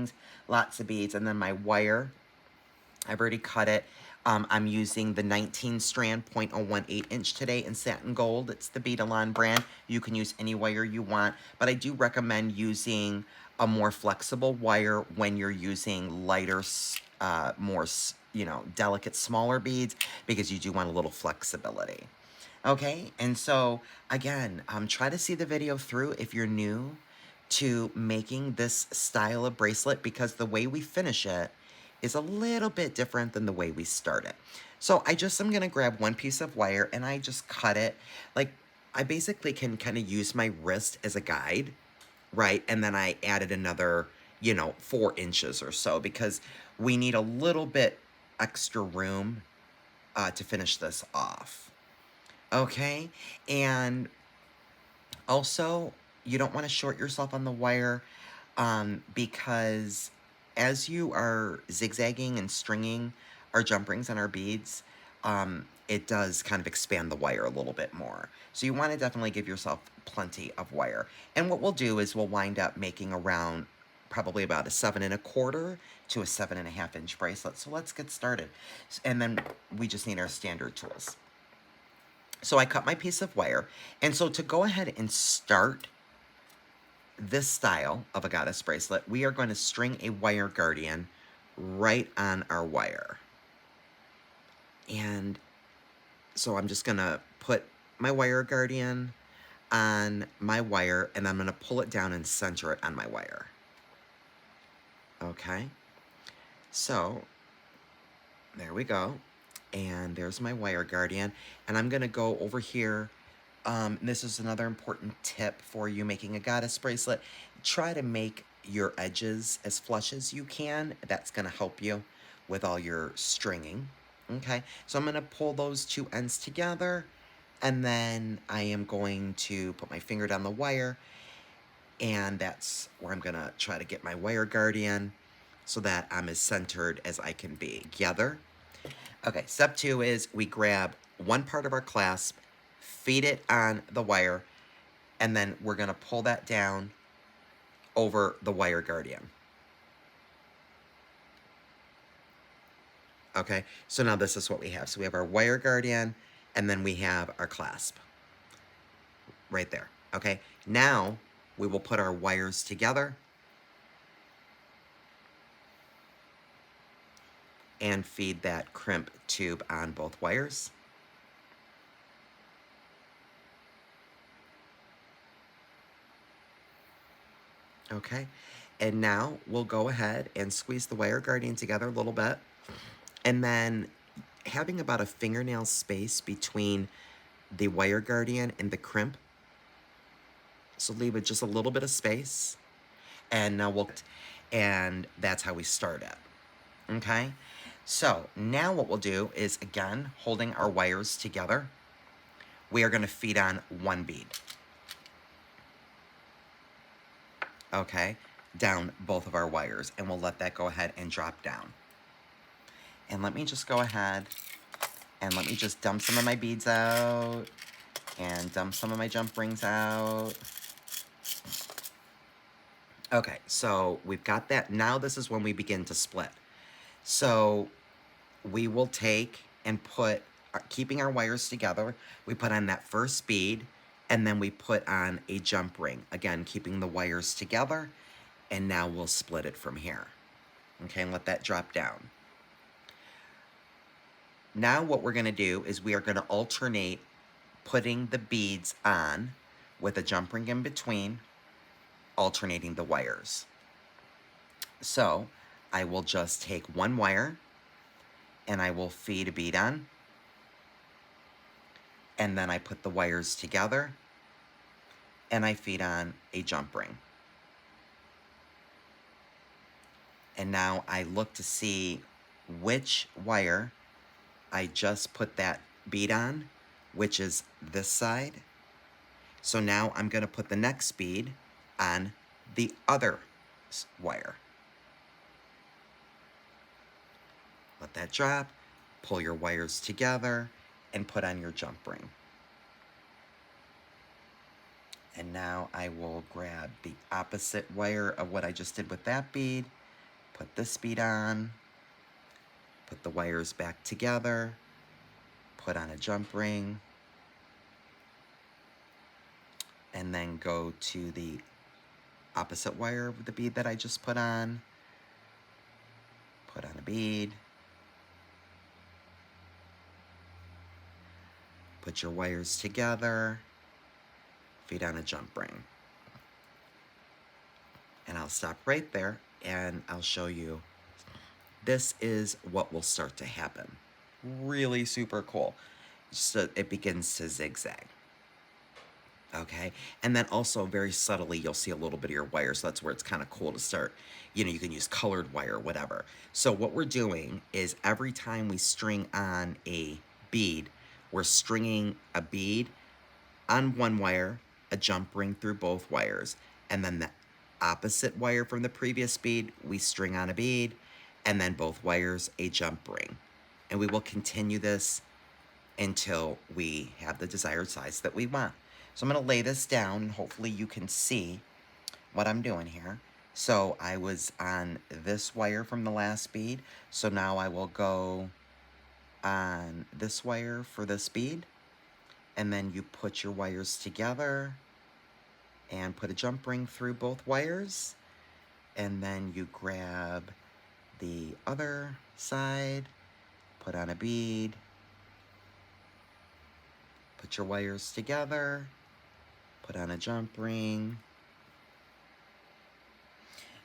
strings, lots of beads, and then my wire, I've already cut it. I'm using the 19 strand 0.018 inch today in satin gold. It's the Beadalon brand. You can use any wire you want, but I do recommend using a more flexible wire when you're using lighter, more, delicate, smaller beads, because you do want a little flexibility. Okay, and so again, try to see the video through if you're new to making this style of bracelet, because the way we finish it is a little bit different than the way we start it. So I just am going to grab one piece of wire and I just cut it. Like, I basically can kind of use my wrist as a guide, right? And then I added another, 4 inches or so, because we need a little bit extra room to finish this off. Okay, and also, you don't want to short yourself on the wire, because as you are zigzagging and stringing our jump rings and our beads, it does kind of expand the wire a little bit more. So you want to definitely give yourself plenty of wire. And what we'll do is we'll wind up making around probably about a 7¼ to a 7½ inch bracelet. So let's get started. And then we just need our standard tools. So I cut my piece of wire, and so to go ahead and start this style of a goddess bracelet, we are going to string a wire guardian right on our wire. And so I'm just going to put my wire guardian on my wire, and I'm going to pull it down and center it on my wire. Okay, so there we go. And there's my wire guardian, and I'm going to go over here. This is another important tip for you making a goddess bracelet. Try to make your edges as flush as you can. That's going to help you with all your stringing. Okay, so I'm going to pull those two ends together, and then I am going to put my finger down the wire, and that's where I'm going to try to get my wire guardian so that I'm as centered as I can be. Together. Okay, step 2 is we grab one part of our clasp, feed it on the wire, and then we're going to pull that down over the wire guardian. Okay, so now this is what we have. So we have our wire guardian, and then we have our clasp right there. Okay, now we will put our wires together and feed that crimp tube on both wires. Okay, and now we'll go ahead and squeeze the wire guardian together a little bit, and then having about a fingernail space between the wire guardian and the crimp, so leave it just a little bit of space, and now and that's how we start it. Okay, so now what we'll do is, again, holding our wires together, we are going to feed on one bead. Okay, down both of our wires, and we'll let that go ahead and drop down. And let me just go ahead and let me just dump some of my beads out and dump some of my jump rings out. Okay, so we've got that. Now this is when we begin to split. So we will take and put, keeping our wires together, we put on that first bead, and then we put on a jump ring. Again, keeping the wires together, and now we'll split it from here. Okay, and let that drop down. Now what we're going to do is we are going to alternate putting the beads on with a jump ring in between, alternating the wires. So I will just take one wire and I will feed a bead on, and then I put the wires together and I feed on a jump ring. And now I look to see which wire I just put that bead on, which is this side. So now I'm going to put the next bead on the other wire. Let that drop, pull your wires together, and put on your jump ring. And now I will grab the opposite wire of what I just did with that bead, Put this bead on, put the wires back together, put on a jump ring, and then go to the opposite wire of the bead that I just put on a bead, put your wires together, feed on a jump ring. And I'll stop right there and I'll show you. This is what will start to happen. Really super cool. So it begins to zigzag. Okay, and then also very subtly you'll see a little bit of your wire, so that's where it's kind of cool to start. You know, you can use colored wire, whatever. So what we're doing is every time we string on a bead, we're stringing a bead on one wire, a jump ring through both wires, and then the opposite wire from the previous bead, we string on a bead, and then both wires a jump ring. And we will continue this until we have the desired size that we want. So I'm going to lay this down, and hopefully you can see what I'm doing here. So I was on this wire from the last bead, so now I will go on this wire for this bead, and then you put your wires together and put a jump ring through both wires, and then you grab the other side, put on a bead, put your wires together, put on a jump ring.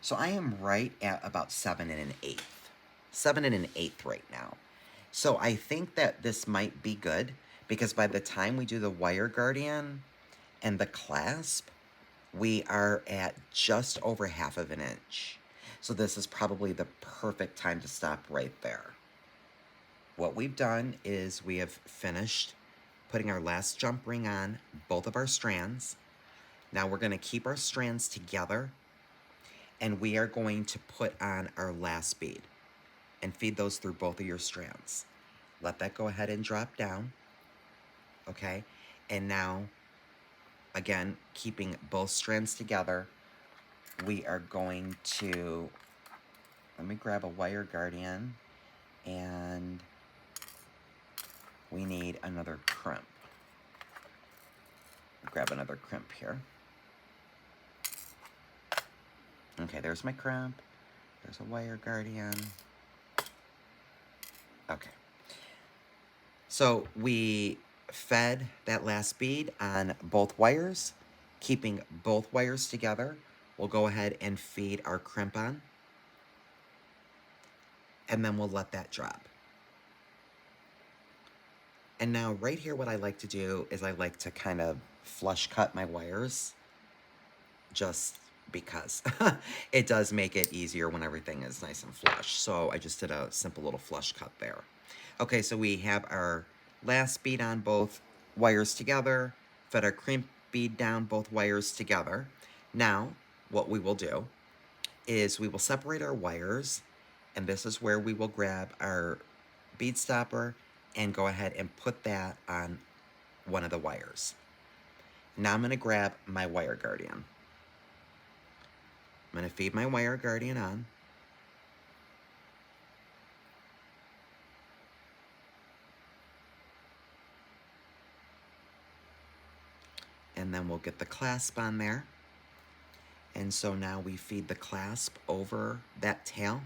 So I am right at about 7 1/8. 7 1/8 right now. So I think that this might be good, because by the time we do the wire guardian and the clasp, we are at just over 1/2 inch. So this is probably the perfect time to stop right there. What we've done is we have finished putting our last jump ring on both of our strands. Now we're going to keep our strands together, and we are going to put on our last bead and feed those through both of your strands. Let that go ahead and drop down, okay? And now, again, keeping both strands together, we are going to, let me grab a wire guardian, and we need another crimp. Grab another crimp here. Okay, there's my crimp. There's a wire guardian. Okay. So we fed that last bead on both wires, keeping both wires together. We'll go ahead and feed our crimp on, and then we'll let that drop. And now right here, what I like to do is I like to kind of flush cut my wires, just because it does make it easier when everything is nice and flush. So I just did a simple little flush cut there. Okay, so we have our last bead on both wires together, fed our crimp bead down both wires together. Now, what we will do is we will separate our wires, and this is where we will grab our bead stopper and go ahead and put that on one of the wires. Now I'm going to grab my wire guardian. I'm going to feed my wire guardian on. And then we'll get the clasp on there. And so now we feed the clasp over that tail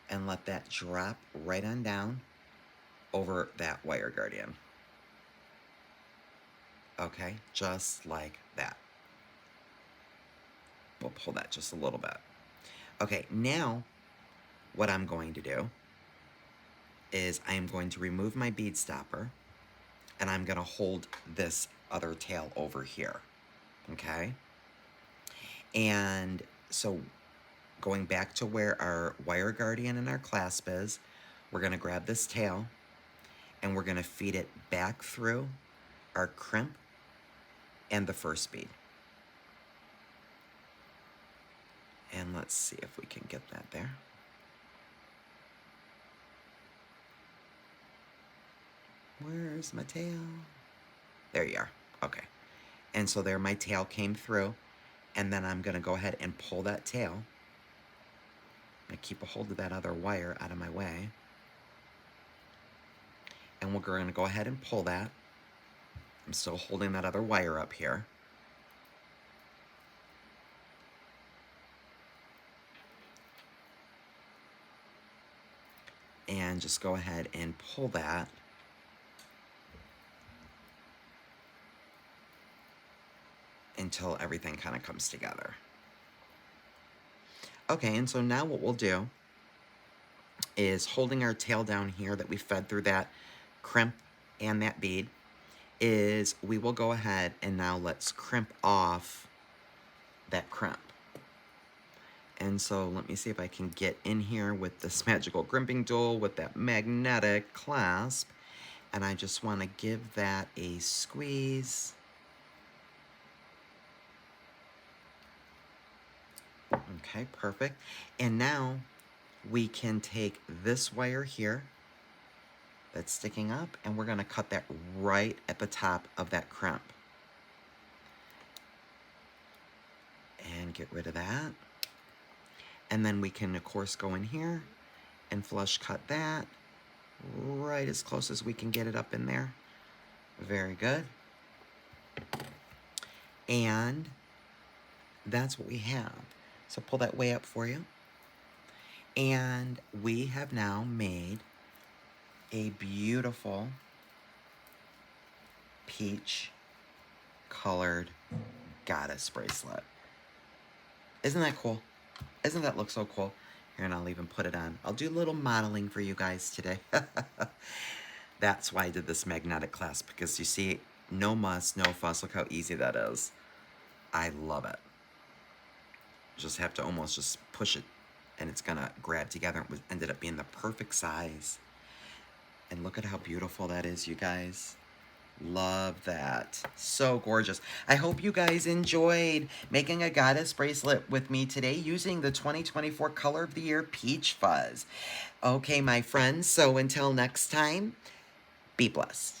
and let that drop right on down over that wire guardian. Okay, just like that. We'll pull that just a little bit. Okay, now what I'm going to do is I am going to remove my bead stopper, and I'm going to hold this other tail over here, okay? And so going back to where our wire guardian and our clasp is, we're going to grab this tail, and we're going to feed it back through our crimp and the first bead. And let's see if we can get that there. Where's my tail? There you are. Okay. And so there my tail came through, and then I'm going to go ahead and pull that tail I keep a hold of that other wire out of my way. And we're going to go ahead and pull that. I'm still holding that other wire up here. And just go ahead and pull that. Until everything kind of comes together. Okay, and so now what we'll do is holding our tail down here that we fed through that crimp and that bead, is we will go ahead and now let's crimp off that crimp. And so let me see if I can get in here with this magical crimping tool with that magnetic clasp. And I just want to give that a squeeze. Okay, perfect. And now we can take this wire here that's sticking up, and we're going to cut that right at the top of that crimp. And get rid of that. And then we can, of course, go in here and flush cut that right as close as we can get it up in there. Very good. And that's what we have. So pull that way up for you. And we have now made a beautiful peach colored goddess bracelet. Isn't that cool? Doesn't that look so cool? Here, and I'll even put it on. I'll do a little modeling for you guys today. That's why I did this magnetic clasp, because you see, no muss, no fuss. Look how easy that is. I love it. Just have to almost just push it, and it's gonna grab together. It ended up being the perfect size. And look at how beautiful that is, you guys. Love that. So gorgeous. I hope you guys enjoyed making a goddess bracelet with me today using the 2024 Color of the Year Peach Fuzz. Okay, my friends, so until next time, be blessed.